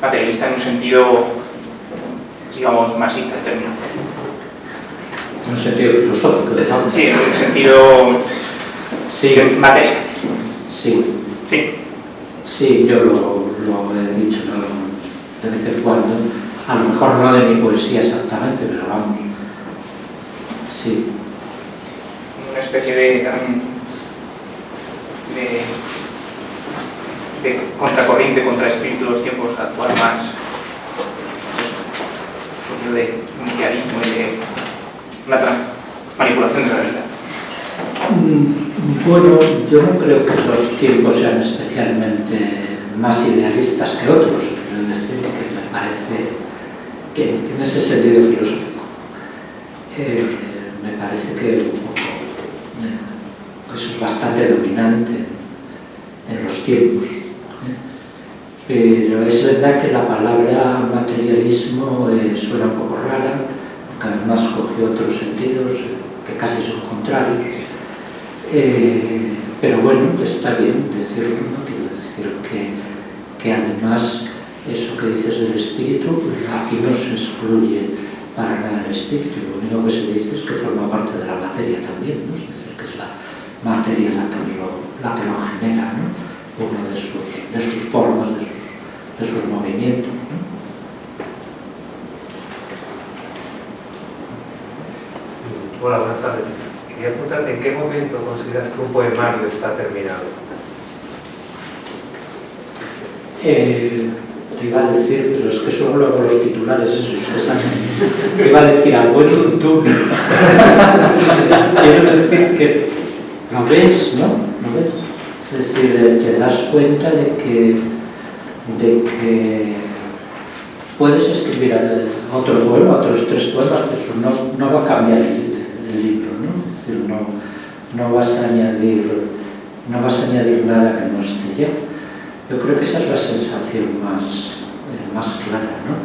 Materialista en un sentido, digamos, marxista el término. En un sentido filosófico, digamos. Sí, en un sentido sí. De materia. Sí. Sí. Sí, yo lo he dicho, ¿no? De vez en cuando. A lo mejor no de mi poesía exactamente, pero vamos. Sí. Una especie de contracorriente contra espíritu de los tiempos actuales, más de un idealismo y de una manipulación de la realidad. Bueno, yo no creo que los tiempos sean especialmente más idealistas que otros, pero es decir, que me parece que en ese sentido filosófico me parece que eso es bastante dominante en los tiempos. pero es verdad que la palabra materialismo suena un poco rara, porque además cogió otros sentidos que casi son contrarios. Pero bueno, está bien decirlo, ¿no? Quiero decir que además eso que dices del espíritu, aquí no se excluye para nada el espíritu, lo único que se dice es que forma parte de la materia también, ¿no? Es decir, que es la materia la que lo genera, ¿no? Una de sus formas, de sus movimientos, ¿no? Hola, buenas tardes. Quería preguntarte en qué momento consideras que un poemario está terminado. Te iba a decir, pero es que solo luego los titulares, eso, ustedes saben. Te iba a decir algo en YouTube. Quiero decir que lo ves, ¿no? ¿Lo ves? Es decir, te das cuenta de que puedes escribir otro poema, otros 3 poemas, pero no va a cambiar el libro, ¿no? Es decir, no vas a añadir nada que no esté ya. Yo creo que esa es la sensación más clara, ¿no?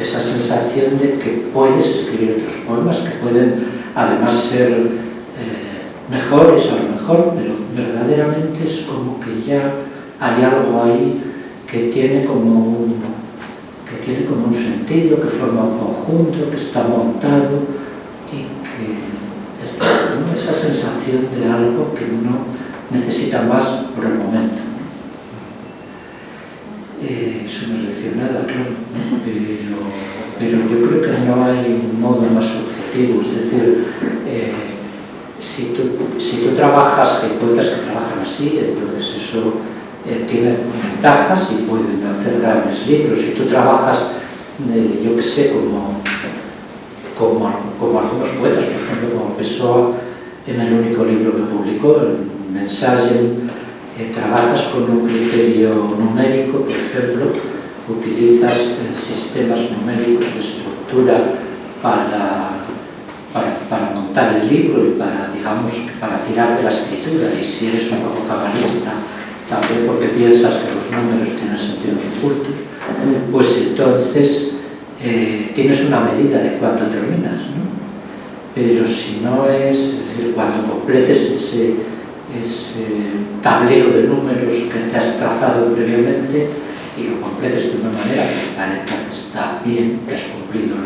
Esa sensación de que puedes escribir otros poemas que pueden además ser mejores a lo mejor, pero verdaderamente es como que ya hay algo ahí que tiene como un sentido, que forma un conjunto, que está montado y que está, ¿no? Esa sensación de algo que uno necesita más por el momento. Eso no es decir nada, claro, ¿no? Pero yo creo que no hay un modo más objetivo, es decir, si tú trabajas, hay poetas que trabajan así, entonces eso tiene ventajas y pueden hacer grandes libros. Si tú trabajas, yo que sé, como algunos poetas, por ejemplo, como Pessoa, en el único libro que publicó, el Mensaje, trabajas con un criterio numérico, por ejemplo, utilizas sistemas numéricos de estructura para montar el libro y para tirar de la escritura, y si eres un poco cabalista, también porque piensas que los números tienen sentidos ocultos, pues entonces tienes una medida de cuándo terminas, ¿no? Pero si no es decir, cuando completes ese tablero de números que te has trazado previamente y lo completes de una manera que parezca que está bien, que has cumplido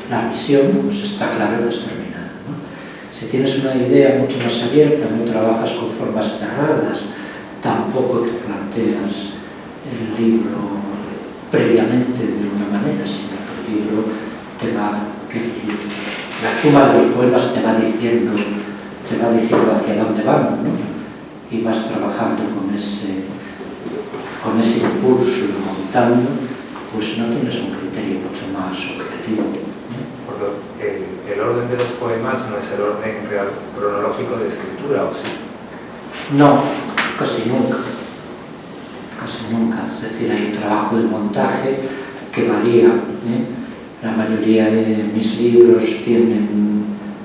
la misión, pues está claro que has terminado, ¿no? Si tienes una idea mucho más abierta, no trabajas con formas cerradas, tampoco te planteas el libro previamente de una manera, sino que el libro la suma de los poemas te va diciendo hacia dónde vamos, ¿no? Y vas trabajando con ese impulso y montando, pues no tienes un criterio mucho más objetivo, ¿no? El orden de los poemas no es el orden real cronológico de escritura, ¿o sí? No, casi nunca. Es decir, hay un trabajo de montaje que varía, ¿eh? La mayoría de mis libros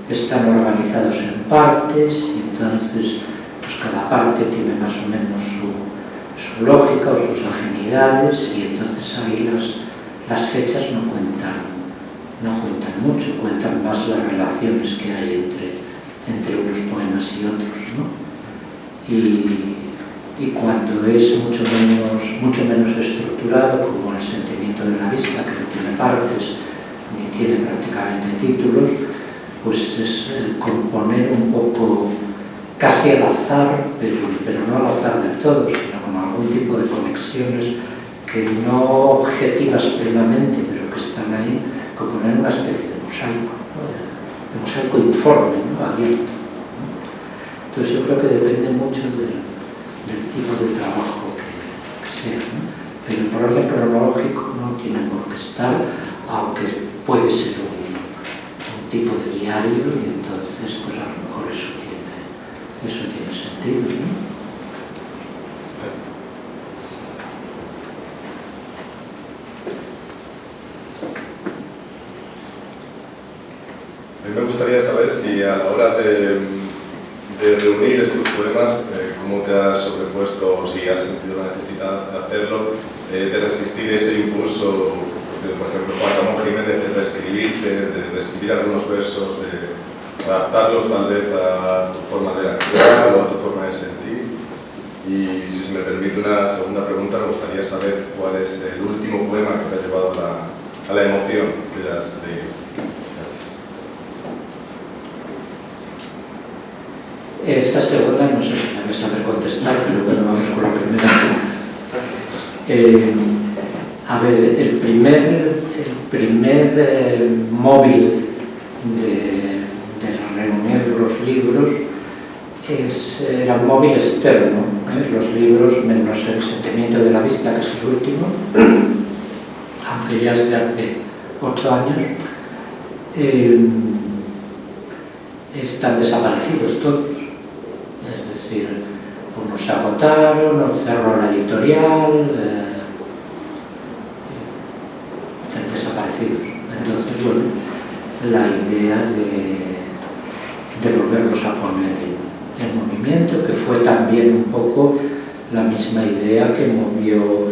están organizados en partes y entonces pues cada parte tiene más o menos su lógica o sus afinidades, y entonces ahí las fechas no cuentan mucho, cuentan más las relaciones que hay entre unos poemas y otros, ¿no? Y cuando es mucho menos estructurado, como el sentimiento de la vista, que no tiene partes ni tiene prácticamente títulos, pues es componer un poco casi al azar, pero no al azar del todo, sino con algún tipo de conexiones que no objetivas plenamente, pero que están ahí, componer una especie de mosaico, ¿no? De mosaico informe, ¿no? Abierto, ¿no? Entonces yo creo que depende mucho del tipo de trabajo que sea, ¿no? Pero por orden cronológico no tiene por qué estar, aunque puede ser un tipo de diario, y entonces pues a lo mejor eso tiene sentido, ¿no? A mí me gustaría saber si a la hora de reunir estos poemas, ¿cómo te has sobrepuesto, o si has sentido la necesidad de hacerlo, de resistir ese impulso, por ejemplo, Juan Ramón Jiménez, de reescribir algunos versos, de adaptarlos tal vez a tu forma de actuar o a tu forma de sentir? Y si se me permite una segunda pregunta, me gustaría saber cuál es el último poema que te ha llevado a la emoción que has leído. Gracias. Esta segunda no sé si me voy a saber contestar, pero bueno, vamos con la primera. A ver, el primer móvil de reunir los libros era un móvil externo, los libros menos el sentimiento de la vista, que es el último, aunque ya es de hace 8 años, están desaparecidos todos. Es decir, unos se agotaron, o cerró la editorial, están desaparecidos. Entonces, bueno, la idea de volverlos a poner en movimiento, que fue también un poco la misma idea que movió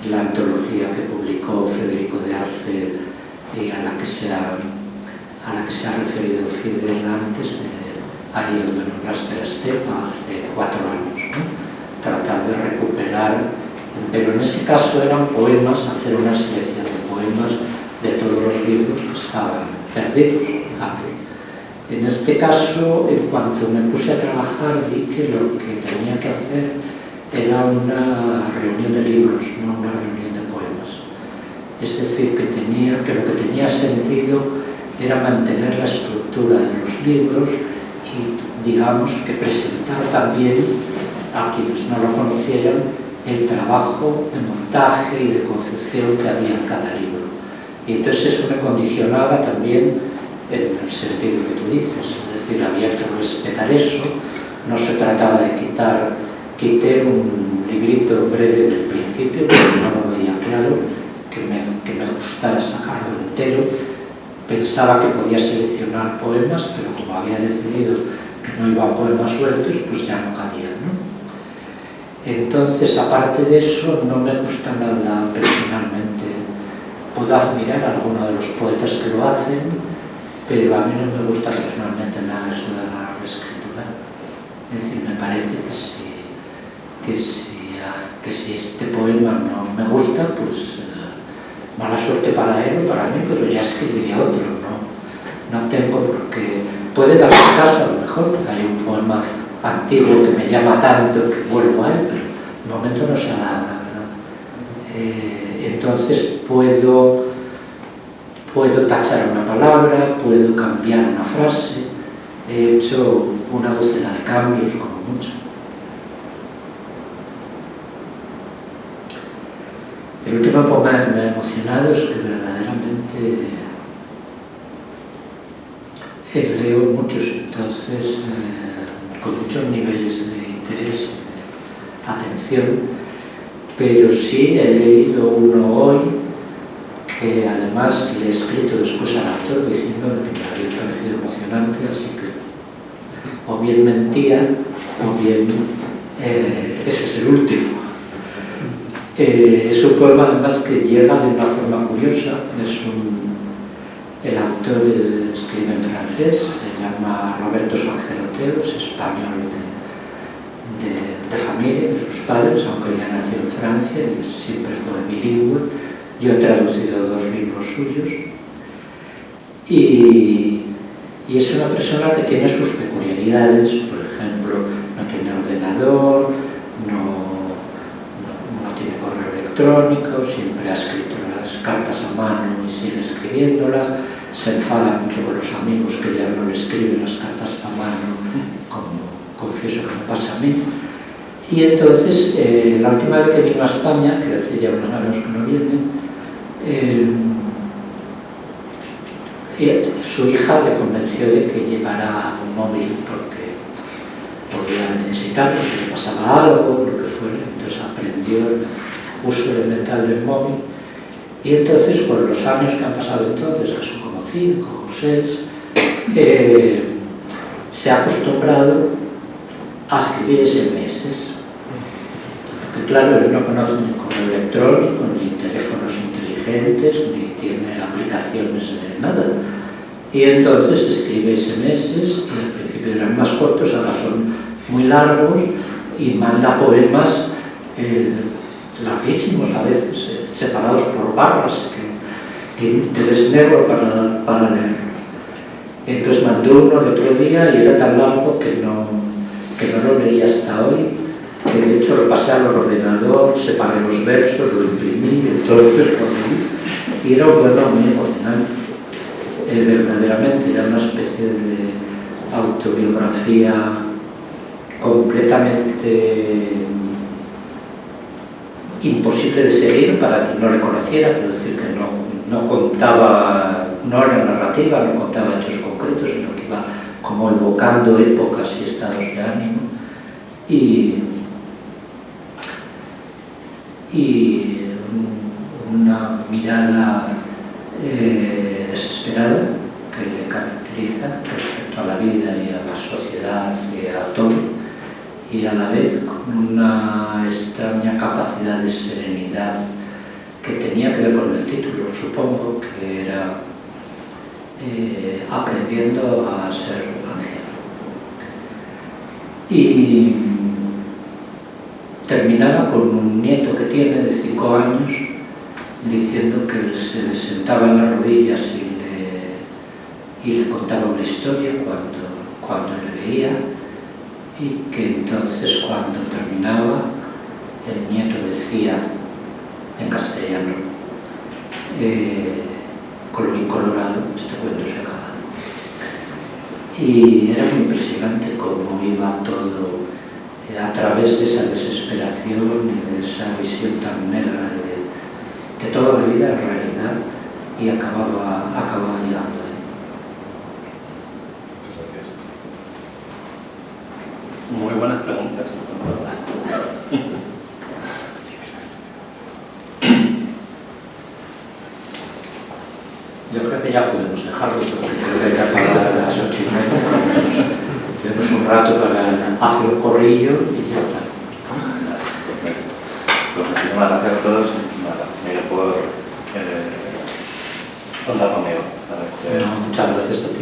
la antología que publicó Federico de Arce y a la que se ha referido Fidel antes, allí donde nombraste la Estepa hace 4 años, ¿no? Tratar de recuperar, pero en ese caso eran poemas, hacer una selección de poemas de todos los libros que estaban perdidos, digamos. En este caso, en cuanto me puse a trabajar, vi que lo que tenía que hacer era una reunión de libros, no una reunión de poemas. Es decir, que lo que tenía sentido era mantener la estructura de los libros y, digamos, que presentar también a quienes no lo conocieran el trabajo de montaje y de concepción que había en cada libro. Y entonces eso me condicionaba también en el sentido que tú dices, es decir, había que respetar eso, no se trataba de quité un librito breve del principio, porque no lo veía claro, que me gustara sacarlo entero. Pensaba que podía seleccionar poemas, pero como había decidido que no iba a poemas sueltos, pues ya no cabía, ¿no? Entonces, aparte de eso, no me gusta nada personalmente. Puedo admirar a algunos de los poetas que lo hacen, pero a mí no me gusta personalmente nada eso de la reescritura. Es decir, me parece que si este poema no me gusta, pues mala suerte para él o para mí, pero ya escribiría otro, no tengo por qué. Puede darse caso, a lo mejor, que hay un poema antiguo que me llama tanto que vuelvo a él, pero de momento no se ha dado, ¿verdad? Entonces puedo tachar una palabra, puedo cambiar una frase, he hecho una docena de cambios como mucho. El último poema que me ha emocionado es que verdaderamente leo muchos, entonces con muchos niveles de interés y de atención, pero sí he leído uno hoy que además le he escrito después al autor diciendo que me había parecido emocionante, así que o bien mentía o bien ese es el último. Es un poema además que llega de una forma curiosa. El autor escribe en francés, se llama Roberto Sangerotero, es español de familia, de sus padres, aunque ya nació en Francia y siempre fue bilingüe. Yo he traducido 2 libros suyos y es una persona que tiene sus peculiaridades. Por ejemplo, no tiene ordenador, no tiene correo electrónico, siempre ha escrito las cartas a mano y sigue escribiéndolas, se enfada mucho con los amigos que ya no le escriben las cartas a mano, como confieso que me pasa a mí. Y entonces, la última vez que vino a España, que hace ya unos años que no viene, su hija le convenció de que llevara un móvil porque podía necesitarlo, si le pasaba algo, lo que fuera. Entonces aprendió el uso elemental del móvil y entonces con los años que han pasado entonces, que son como 5 o 6, se ha acostumbrado a escribir SMS. Porque claro, él no conoce ni correo electrónico, ni teléfonos inteligentes, ni tiene aplicaciones de nada. Y entonces escribe SMS, y al principio eran más cortos, ahora son muy largos, y manda poemas larguísimos a veces, separados por barras, que te desnegro para leer. Entonces mandó uno el otro día y era tan largo que no lo leí hasta hoy, que de hecho lo pasé al ordenador, separé los versos, lo imprimí, entonces lo leí, y era un poema muy emocionante. Verdaderamente era una especie de autobiografía completamente imposible de seguir para quien no le conociera, quiero decir que no contaba, no era narrativa, no contaba hechos concretos, sino que iba como evocando épocas y estados de ánimo, y una mirada desesperada que le caracteriza respecto a la vida y a la sociedad y a todo, y a la vez con una extraña capacidad de serenidad que tenía que ver con el título, supongo que era aprendiendo a ser anciano. Y terminaba con un nieto que tiene de 5 años diciendo que se le sentaba en las rodillas y le contaba una historia cuando le veía, y que entonces cuando terminaba el nieto decía en castellano, colorín colorado, este cuento se ha acabado. Y era muy impresionante cómo iba todo a través de esa desesperación y de esa visión tan negra de toda la vida en realidad, y acababa llegando ahí. Muchas gracias. Muy buenas preguntas. Yo creo que ya podemos dejarlo, porque creo que hay que acabar a las 8:30. Tenemos un rato para hacer un corrillo y ya está. Pues muchísimas gracias a todos. Miguel, por contar conmigo. Muchas gracias a ti.